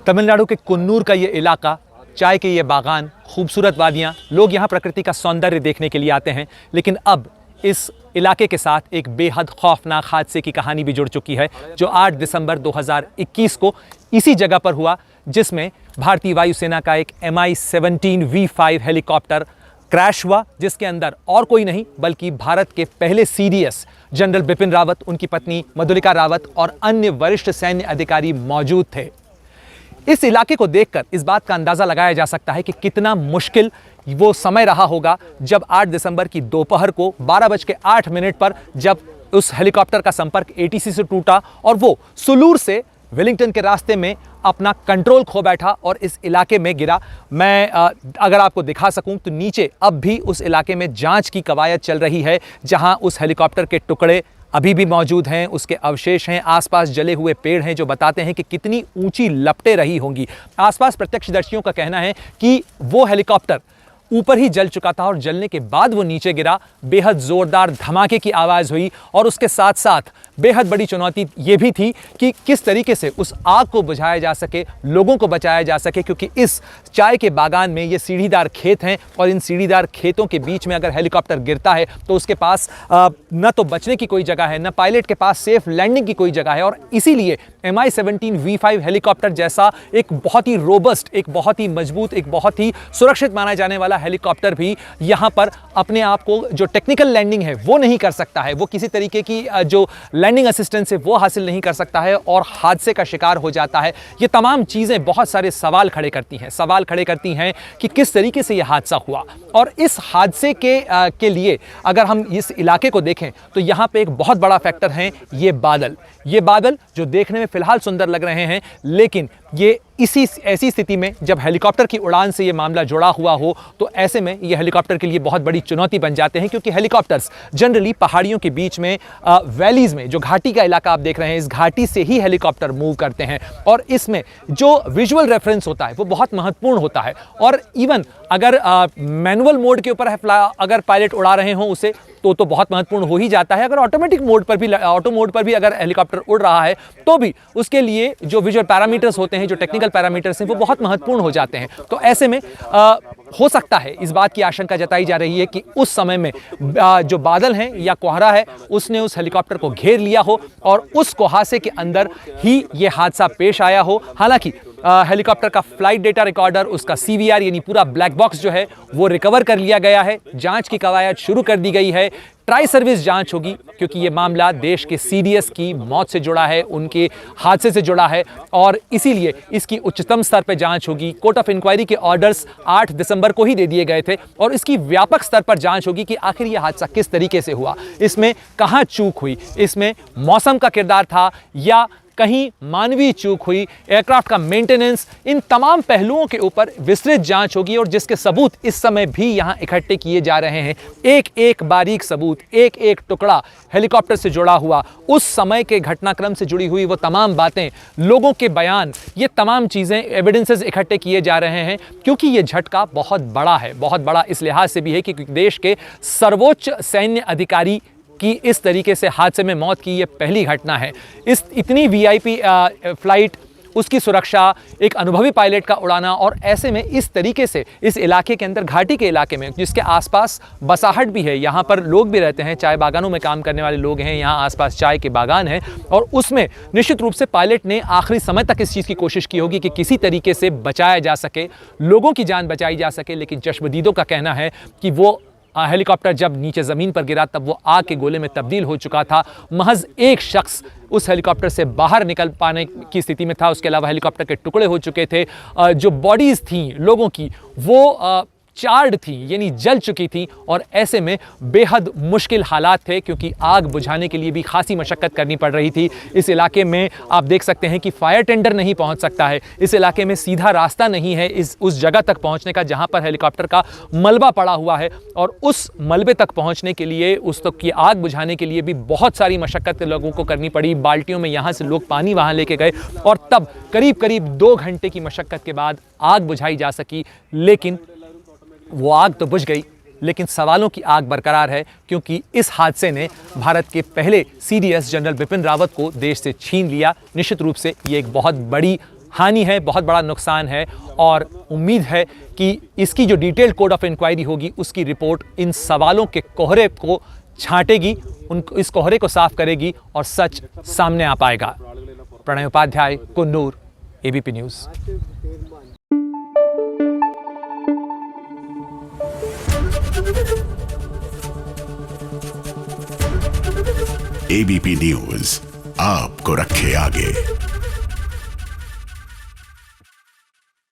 तमिलनाडु के कुन्नूर का ये इलाका, चाय के ये बागान, खूबसूरत वादियाँ, लोग यहाँ प्रकृति का सौंदर्य देखने के लिए आते हैं। लेकिन अब इस इलाके के साथ एक बेहद खौफनाक हादसे की कहानी भी जुड़ चुकी है, जो 8 दिसंबर 2021 को इसी जगह पर हुआ, जिसमें भारतीय वायुसेना का एक Mi-17 V5 हेलीकॉप्टर क्रैश हुआ, जिसके अंदर और कोई नहीं बल्कि भारत के पहले CDS जनरल बिपिन रावत, उनकी पत्नी मधुलिका रावत और अन्य वरिष्ठ सैन्य अधिकारी मौजूद थे। इस इलाके को देखकर इस बात का अंदाज़ा लगाया जा सकता है कि कितना मुश्किल वो समय रहा होगा जब 8 दिसंबर की दोपहर को 12:08 पर जब उस हेलीकॉप्टर का संपर्क ATC से टूटा और वो सुलूर से वेलिंगटन के रास्ते में अपना कंट्रोल खो बैठा और इस इलाके में गिरा। मैं अगर आपको दिखा सकूं तो नीचे अब भी उस इलाके में जांच की कवायद चल रही है, जहां उस हेलीकॉप्टर के टुकड़े अभी भी मौजूद हैं, उसके अवशेष हैं, आसपास जले हुए पेड़ हैं जो बताते हैं कि कितनी ऊंची लपटें रही होंगी। आसपास प्रत्यक्षदर्शियों का कहना है कि वो हेलीकॉप्टर ऊपर ही जल चुका था और जलने के बाद वो नीचे गिरा। बेहद ज़ोरदार धमाके की आवाज़ हुई और उसके साथ साथ बेहद बड़ी चुनौती ये भी थी कि किस तरीके से उस आग को बुझाया जा सके, लोगों को बचाया जा सके, क्योंकि इस चाय के बागान में ये सीढ़ीदार खेत हैं और इन सीढ़ीदार खेतों के बीच में अगर हेलीकॉप्टर गिरता है तो उसके पास न तो बचने की कोई जगह है, न पायलट के पास सेफ लैंडिंग की कोई जगह है। और इसीलिए Mi-17 V5 हेलीकॉप्टर जैसा एक बहुत ही रोबस्ट, एक बहुत ही मजबूत, एक बहुत ही सुरक्षित माना जाने वाला हेलीकॉप्टर भी यहाँ पर अपने आप को जो टेक्निकल लैंडिंग है वो नहीं कर सकता है, वो किसी तरीके की जो लैंडिंग असिस्टेंस है वो हासिल नहीं कर सकता है और हादसे का शिकार हो जाता है। ये तमाम चीज़ें बहुत सारे सवाल खड़े करती हैं कि किस तरीके से ये हादसा हुआ। और इस हादसे के लिए अगर हम इस इलाके को देखें तो यहाँ पे एक बहुत बड़ा फैक्टर है ये बादल जो देखने में फिलहाल सुंदर लग रहे हैं, लेकिन ये ऐसी स्थिति में जब हेलीकॉप्टर की उड़ान से ये मामला जुड़ा हुआ हो तो ऐसे में ये हेलीकॉप्टर के लिए बहुत बड़ी चुनौती बन जाते हैं, क्योंकि हेलीकॉप्टर्स जनरली पहाड़ियों के बीच में वैलीज़ में, जो घाटी का इलाका आप देख रहे हैं, इस घाटी से ही हेलीकॉप्टर मूव करते हैं और इसमें जो विजुअल रेफरेंस होता है वो बहुत महत्वपूर्ण होता है। और इवन अगर मैनुअल मोड के ऊपर अगर पायलट उड़ा रहे हों उसे तो बहुत महत्वपूर्ण हो ही जाता है। अगर ऑटोमेटिक मोड पर भी अगर हेलीकॉप्टर उड़ रहा है तो भी उसके लिए जो विजुअल पैरामीटर्स होते हैं, जो टेक्निकल पैरामीटर्स हैं, वो बहुत महत्वपूर्ण हो जाते हैं। तो ऐसे में हो सकता है, इस बात की आशंका जताई जा रही है कि उस समय में जो बादल हैं या कोहरा है उसने उस हेलीकॉप्टर को घेर लिया हो और उस कुहासे के अंदर ही ये हादसा पेश आया हो। हालांकि हेलीकॉप्टर का फ्लाइट डेटा रिकॉर्डर, उसका CVR यानी पूरा ब्लैक बॉक्स जो है वो रिकवर कर लिया गया है। जांच की कवायद शुरू कर दी गई है। ट्राई सर्विस जांच होगी, क्योंकि ये मामला देश के CDS की मौत से जुड़ा है, उनके हादसे से जुड़ा है और इसीलिए इसकी उच्चतम स्तर पर जांच होगी। कोर्ट ऑफ इंक्वायरी के ऑर्डर्स 8 दिसंबर को ही दे दिए गए थे और इसकी व्यापक स्तर पर जांच होगी कि आखिर ये हादसा किस तरीके से हुआ, इसमें कहाँ चूक हुई, इसमें मौसम का किरदार था या कहीं मानवीय चूक हुई, एयरक्राफ्ट का मेंटेनेंस, इन तमाम पहलुओं के ऊपर विस्तृत जांच होगी और जिसके सबूत इस समय भी यहां इकट्ठे किए जा रहे हैं। एक एक बारीक सबूत, एक एक टुकड़ा हेलीकॉप्टर से जुड़ा हुआ, उस समय के घटनाक्रम से जुड़ी हुई वो तमाम बातें, लोगों के बयान, ये तमाम चीज़ें, एविडेंसेस इकट्ठे किए जा रहे हैं, क्योंकि ये झटका बहुत बड़ा है। बहुत बड़ा इस लिहाज से भी है कि देश के सर्वोच्च सैन्य अधिकारी कि इस तरीके से हादसे में मौत की ये पहली घटना है। इस इतनी VIP फ्लाइट, उसकी सुरक्षा, एक अनुभवी पायलट का उड़ाना और ऐसे में इस तरीके से इस इलाके के अंदर, घाटी के इलाके में, जिसके आसपास बसाहट भी है, यहाँ पर लोग भी रहते हैं, चाय बागानों में काम करने वाले लोग हैं, यहाँ आसपास चाय के बागान हैं और उसमें निश्चित रूप से पायलट ने आखिरी समय तक इस चीज़ की कोशिश की होगी कि किसी तरीके से बचाया जा सके, लोगों की जान बचाई जा सके। लेकिन चश्मदीदों का कहना है कि वो हेलीकॉप्टर जब नीचे ज़मीन पर गिरा तब वो आग के गोले में तब्दील हो चुका था। महज एक शख्स उस हेलीकॉप्टर से बाहर निकल पाने की स्थिति में था, उसके अलावा हेलीकॉप्टर के टुकड़े हो चुके थे। जो बॉडीज़ थीं लोगों की वो चार्ड थी, यानी जल चुकी थी और ऐसे में बेहद मुश्किल हालात थे, क्योंकि आग बुझाने के लिए भी खासी मशक्क़त करनी पड़ रही थी। इस इलाके में आप देख सकते हैं कि फायर टेंडर नहीं पहुंच सकता है, इस इलाके में सीधा रास्ता नहीं है उस जगह तक पहुंचने का जहां पर हेलीकॉप्टर का मलबा पड़ा हुआ है और उस मलबे तक पहुंचने के लिए, उस तक की आग बुझाने के लिए भी बहुत सारी मशक्क़त लोगों को करनी पड़ी। बाल्टियों में यहाँ से लोग पानी वहाँ लेके गए और तब करीब 2 घंटे की मशक्क़त के बाद आग बुझाई जा सकी। लेकिन वो आग तो बुझ गई, लेकिन सवालों की आग बरकरार है, क्योंकि इस हादसे ने भारत के पहले CDS जनरल बिपिन रावत को देश से छीन लिया। निश्चित रूप से ये एक बहुत बड़ी हानि है, बहुत बड़ा नुकसान है और उम्मीद है कि इसकी जो डिटेल्ड कोड ऑफ इंक्वायरी होगी उसकी रिपोर्ट इन सवालों के कोहरे को छांटेगी, इस कोहरे को साफ करेगी और सच सामने आ पाएगा। Pranay Upadhyay, Coonoor, ABP news. ABP news आपको रखे आगे।